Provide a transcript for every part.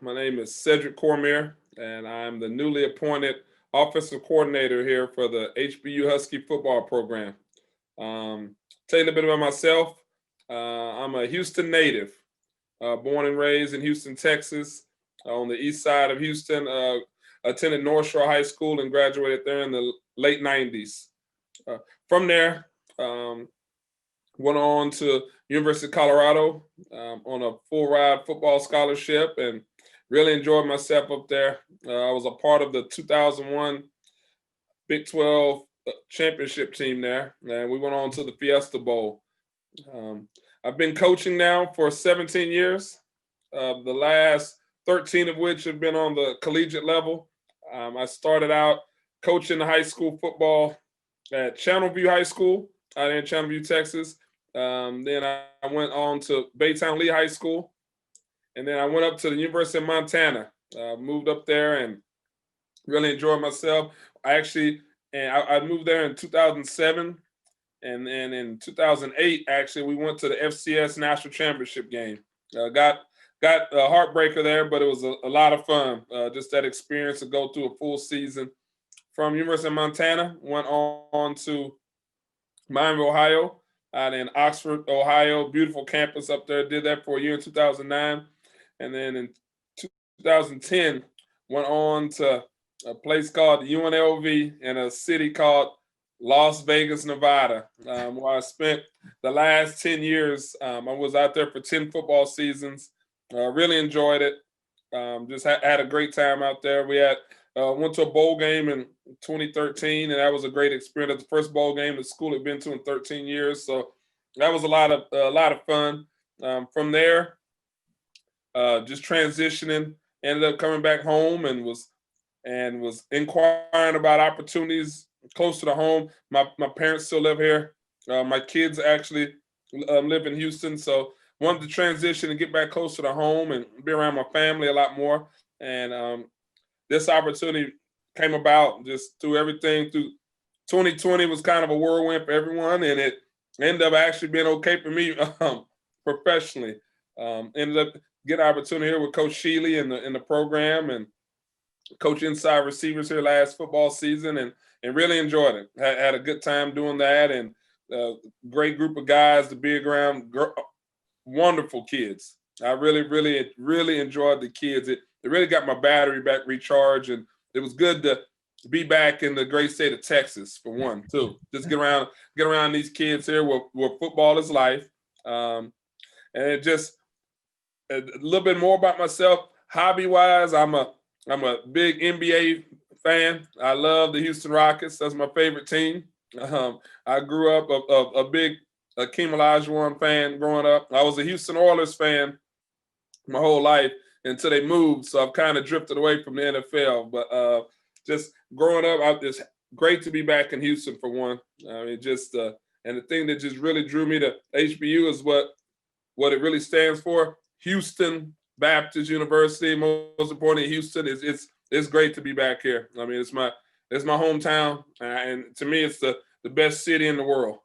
My name is Cedric Cormier, and I'm the newly appointed offensive coordinator here for the HBU Husky football program. Tell you a little bit about myself. I'm a Houston native, born and raised in Houston, Texas, on the east side of Houston. Attended North Shore High School and graduated there in the late 90s. From there, went on to University of Colorado on a full ride football scholarship and really enjoyed myself up there. I was a part of the 2001 Big 12 championship team there, and we went on to the Fiesta Bowl. I've been coaching now for 17 years, the last 13 of which have been on the collegiate level. I started out coaching high school football at Channelview High School out in Channelview, Texas. Then I went on to Baytown Lee High School, and then I went up to the University of Montana. Moved up there and really enjoyed myself. I moved there in 2007, and then in 2008, actually, we went to the FCS National Championship game. Got a heartbreaker there, but it was a lot of fun. Just that experience to go through a full season. From University of Montana, went on to Miami, Ohio, out in Oxford, Ohio, beautiful campus up there. Did that for a year in 2009. And then in 2010, went on to a place called UNLV in a city called Las Vegas, Nevada, where I spent the last 10 years. I was out there for 10 football seasons. Really enjoyed it. Just had a great time out there. We went to a bowl game in 2013, and that was a great experience. The first bowl game the school had been to in 13 years, so that was a lot of fun. From there, just transitioning, ended up coming back home and was inquiring about opportunities close to the home. My parents still live here. My kids actually live in Houston, so wanted to transition and get back closer to home and be around my family a lot more. And this opportunity came about just through everything. Through 2020 was kind of a whirlwind for everyone, and it ended up actually being okay for me professionally. Ended up getting an opportunity here with Coach Sheely in the program and coach inside receivers here last football season, and really enjoyed it. Had a good time doing that, and great group of guys to be around. Wonderful kids. I really, really, really enjoyed the kids. It really got my battery back recharged, and it was good to be back in the great state of Texas for one, too. Just get around these kids here where football is life. And it just a little bit more about myself. Hobby-wise, I'm a big NBA fan. I love the Houston Rockets. That's my favorite team. I grew up a big Hakeem Olajuwon fan growing up. I was a Houston Oilers fan my whole life until they moved, so I've kind of drifted away from the NFL. But just growing up, it's great to be back in Houston for one. I mean, and the thing that just really drew me to HBU is what it really stands for. Houston Baptist University. Most importantly, Houston. It's great to be back here. I mean, it's my hometown, and to me, it's the best city in the world.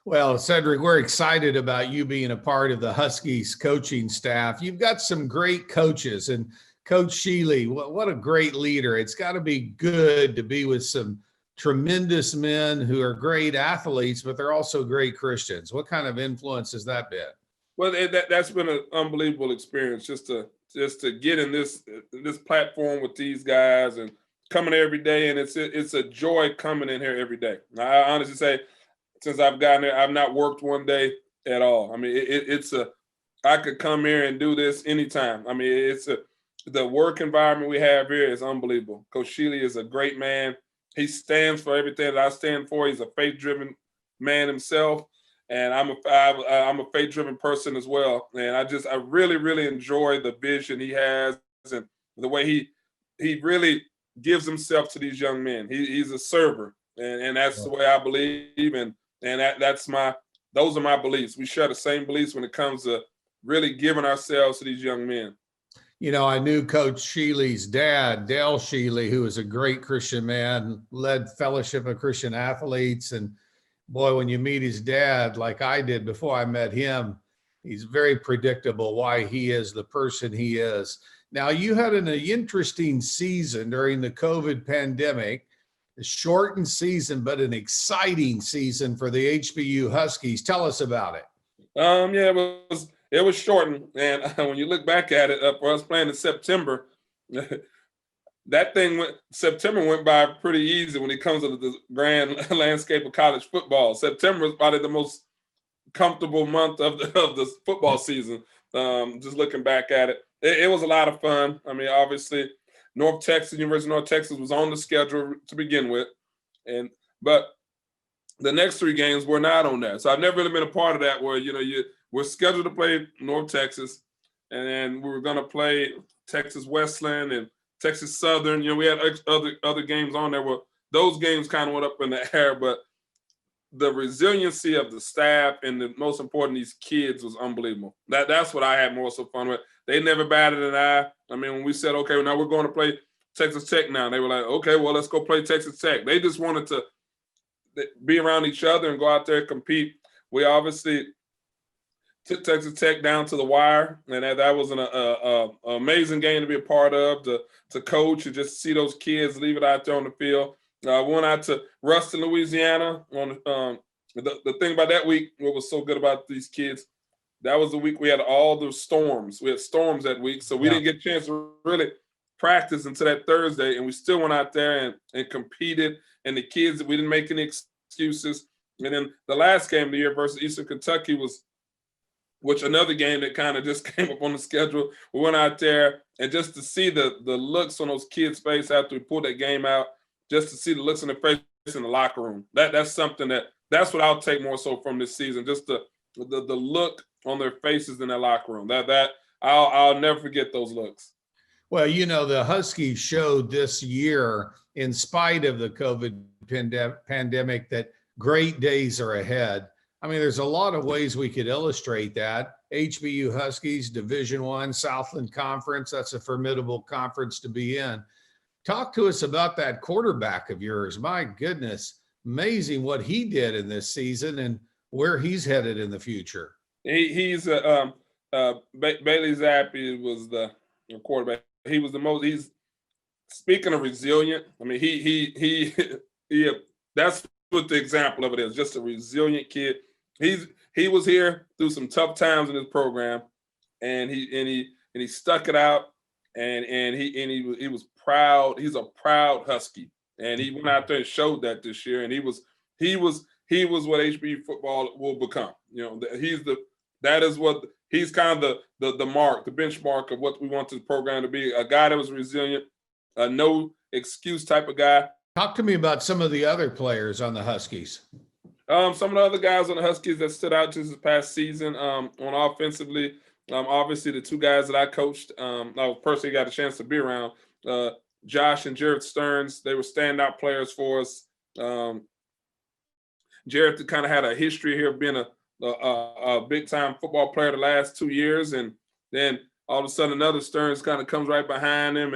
Well, Cedric, we're excited about you being a part of the Huskies coaching staff. You've got some great coaches, and Coach Sheely, what a great leader. It's got to be good to be with some tremendous men who are great athletes, but they're also great Christians. What kind of influence has that been? Well, that's been an unbelievable experience just to get in this platform with these guys and coming every day, and it's a joy coming in here every day. I honestly say, since I've gotten here, I've not worked one day at all. I mean, I could come here and do this anytime. I mean, the work environment we have here is unbelievable. Coach Sheely is a great man. He stands for everything that I stand for. He's a faith-driven man himself, and I'm a faith-driven person as well. And I really, really enjoy the vision he has and the way he really gives himself to these young men. He's a server, and that's the way I believe. And those are my beliefs. We share the same beliefs when it comes to really giving ourselves to these young men. You know, I knew Coach Sheely's dad, Dale Sheely, who was a great Christian man, led Fellowship of Christian Athletes. And boy, when you meet his dad, like I did before I met him, he's very predictable why he is the person he is. Now, you had an interesting season during the COVID pandemic, a shortened season, but an exciting season for the HBU Huskies. Tell us about it. Yeah, it was shortened, and when you look back at it, for us playing in September, September went by pretty easy when it comes to the grand landscape of college football. September is probably the most comfortable month of the football season. Just looking back at it, it was a lot of fun. I mean, obviously, University of North Texas was on the schedule to begin with, but the next 3 games were not on that. So I've never really been a part of that where we're scheduled to play North Texas, and then we were going to play Texas Westland and Texas Southern. We had other games on there where those games kind of went up in the air, but the resiliency of the staff and the most important, these kids, was unbelievable. That's what I had more so fun with. They never batted an eye. I mean, when we said, okay, now we're going to play Texas Tech now, they were like, okay, well, let's go play Texas Tech. They just wanted to be around each other and go out there and compete. We obviously took Texas Tech down to the wire, and that was an amazing game to be a part of, to coach and just see those kids leave it out there on the field. Went out to Ruston, Louisiana. The thing about that week, what was so good about these kids, that was the week we had all the storms. We had storms that week, so we didn't get a chance to really practice until that Thursday, and we still went out there and competed. And the kids, we didn't make any excuses. And then the last game of the year versus Eastern Kentucky which another game that kind of just came up on the schedule. We went out there, and just to see the looks on those kids' face after we pulled that game out, just to see the looks on their face in the locker room. That's something that's what I'll take more so from this season. Just the look on their faces in their locker room. That I'll never forget those looks. Well, the Huskies showed this year, in spite of the COVID pandemic, that great days are ahead. I mean, there's a lot of ways we could illustrate that. HBU Huskies, Division I, Southland Conference, that's a formidable conference to be in. Talk to us about that quarterback of yours. My goodness, amazing what he did in this season and where he's headed in the future. He's Bailey Zappi was the quarterback. He was the most. He's speaking of resilient. I mean, he that's what the example of it is. Just a resilient kid. He was here through some tough times in his program, and he stuck it out, and he was proud. He's a proud Husky, and he went out there and showed that this year. And he was what HBU football will become. He's kind of the mark, the benchmark of what we want the program to be. A guy that was resilient, a no excuse type of guy. Talk to me about some of the other players on the Huskies. Some of the other guys on the Huskies that stood out just this past season on offensively, obviously the 2 guys that I coached, I personally got a chance to be around, Josh and Jared Stearns. They were standout players for us. Jared kind of had a history here of being a big-time football player the last 2 years, and then all of a sudden another Stearns kind of comes right behind him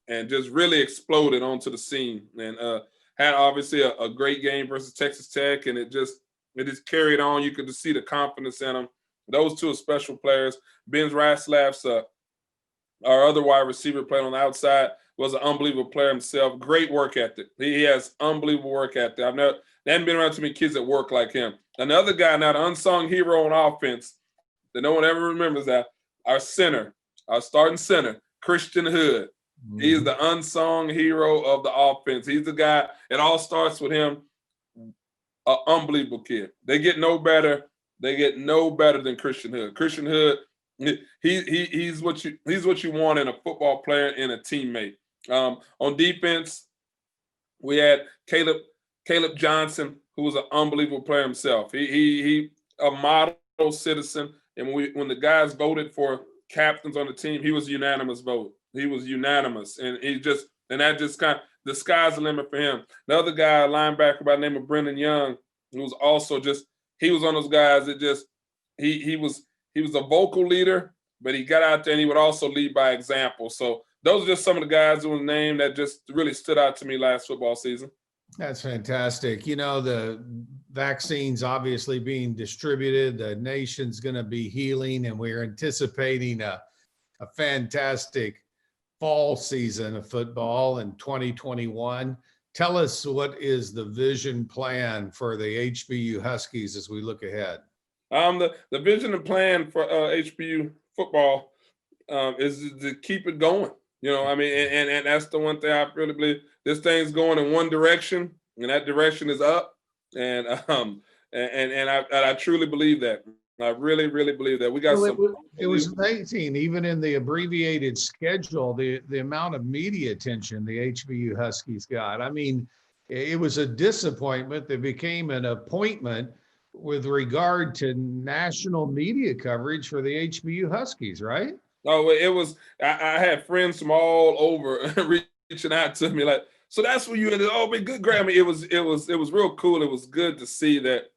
and just really exploded onto the scene, and had obviously a great game versus Texas Tech, and it just carried on. You could just see the confidence in them. Those 2 are special players. Ben Raslaf's our other wide receiver playing on the outside was an unbelievable player himself. Great work ethic. He has unbelievable work ethic. There haven't been around too many kids that work like him. Another guy, now the unsung hero on offense that no one ever remembers, that our starting center, Christian Hood. Mm-hmm. He's the unsung hero of the offense. He's the guy. It all starts with him. An unbelievable kid. They get no better than Christian Hood. Christian Hood, he's what you want in a football player and a teammate. On defense, we had Caleb Johnson, who was an unbelievable player himself. He a model citizen, and when the guys voted for captains on the team, he was a unanimous vote. He was unanimous, and that just kind of, the sky's the limit for him. The other guy, a linebacker by the name of Brendan Young, who was also he was one of those guys that he was a vocal leader, but he got out there and he would also lead by example. So those are just some of the guys who were named that just really stood out to me last football season. That's fantastic. The vaccines obviously being distributed, the nation's going to be healing, and we're anticipating a fantastic fall season of football in 2021. Tell us, what is the vision plan for the HBU Huskies as we look ahead? The vision and plan for HBU football is to keep it going. I mean, and that's the one thing I really believe. This thing's going in one direction, and that direction is up. And I truly believe that. I really, really believe that. We got Well, it was amazing, even in the abbreviated schedule, the amount of media attention the HBU Huskies got. I mean, it was a disappointment that became an appointment with regard to national media coverage for the HBU Huskies, right? Oh, it was. I had friends from all over reaching out to me like, so that's where you ended. Oh, man, good Grammy. It was real cool. It was good to see that.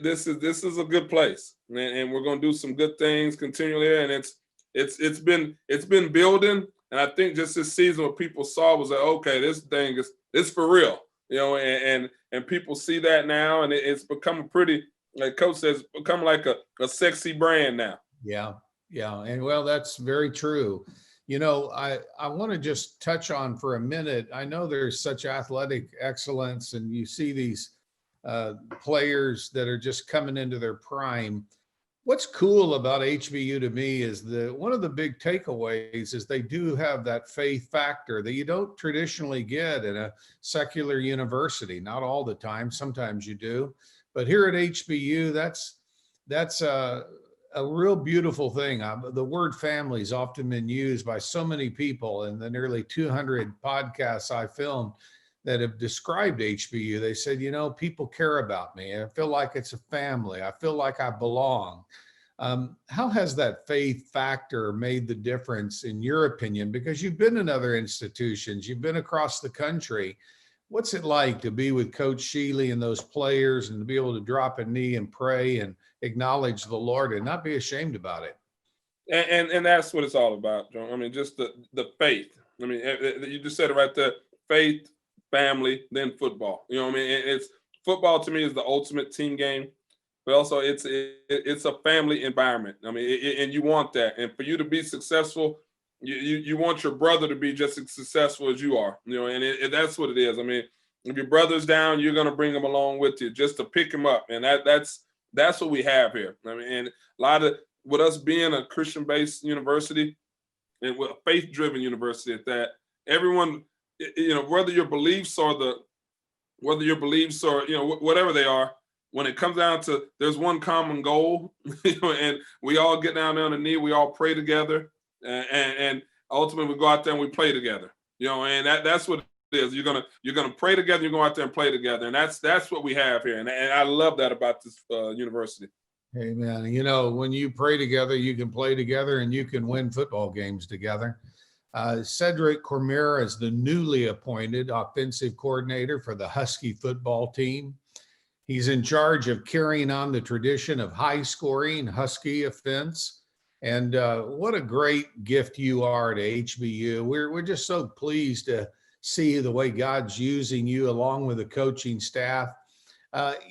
This is a good place, and we're going to do some good things continually. And it's been building. And I think just this season, what people saw was like, okay, this thing is for real. And people see that now, and it's become a pretty, like Coach says, become like a sexy brand now. Yeah. Yeah. And well, that's very true. I want to just touch on for a minute. I know there's such athletic excellence, and you see these players that are just coming into their prime. What's cool about HBU to me is one of the big takeaways is they do have that faith factor that you don't traditionally get in a secular university. Not all the time. Sometimes you do. But here at HBU, that's a real beautiful thing. The word family has often been used by so many people in the nearly 200 podcasts I filmed that have described HBU. They said, people care about me. I feel like it's a family. I feel like I belong. How has that faith factor made the difference in your opinion? Because you've been in other institutions, you've been across the country. What's it like to be with Coach Sheely and those players, and to be able to drop a knee and pray and acknowledge the Lord and not be ashamed about it? And that's what it's all about, John. I mean, just the faith. I mean, you just said it right there: faith, family, then football. I mean, it's football to me is the ultimate team game, but also it's a family environment. I mean, and you want that, and for you to be successful, you want your brother to be just as successful as you are. And that's what it is. I mean, if your brother's down, you're gonna bring him along with you just to pick him up, and that's what we have here. I mean, and a lot of with us being a Christian-based university and with a faith-driven university at that, everyone, whether your beliefs are whatever they are, when it comes down to there's one common goal, and we all get down there on the knee, we all pray together, and ultimately we go out there and we play together. And that's what it is. You're gonna pray together. You go out there and play together, and that's what we have here. And I love that about this university. Hey man, when you pray together, you can play together, and you can win football games together. Cedric Cormier is the newly appointed offensive coordinator for the Husky football team. He's in charge of carrying on the tradition of high-scoring Husky offense. And what a great gift you are to HBU. We're just so pleased to see the way God's using you along with the coaching staff.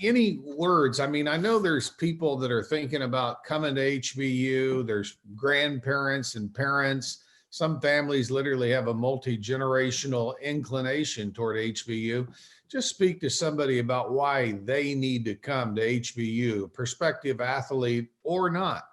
Any words? I mean, I know there's people that are thinking about coming to HBU. There's grandparents and parents. Some families literally have a multi-generational inclination toward HBU. Just speak to somebody about why they need to come to HBU, prospective athlete or not.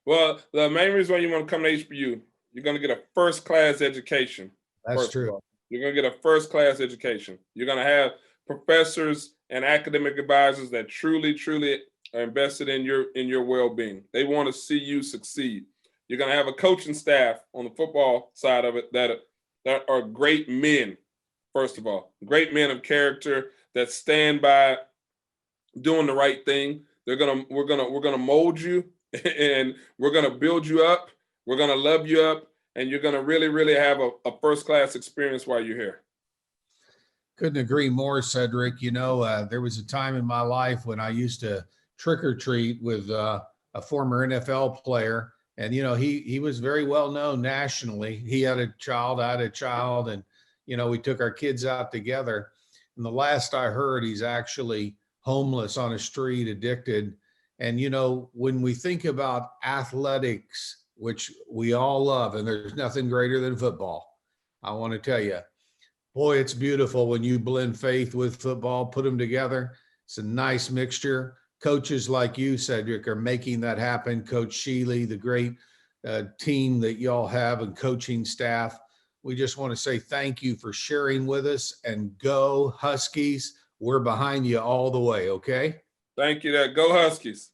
Well, the main reason why you want to come to HBU, you're going to get a first-class education. That's true. You're going to get a first-class education. You're going to have professors and academic advisors that truly, truly are invested in your well-being. They want to see you succeed. You're going to have a coaching staff on the football side of it that are great men. First of all, great men of character that stand by doing the right thing. We're gonna mold you, and we're gonna build you up. We're gonna love you up, and you're gonna really, really have a first-class experience while you're here. Couldn't agree more, Cedric. There was a time in my life when I used to trick or treat with a former NFL player, and he was very well known nationally. He had a child, I had a child, and we took our kids out together. And the last I heard, he's actually homeless on a street, addicted. And when we think about athletics which we all love, and there's nothing greater than football. I want to tell you, boy, it's beautiful when you blend faith with football, put them together. It's a nice mixture. Coaches like you, Cedric, are making that happen. Coach Sheely, the great team that y'all have and coaching staff. We just want to say thank you for sharing with us, and go Huskies. We're behind you all the way. Okay. Thank you. Go Huskies.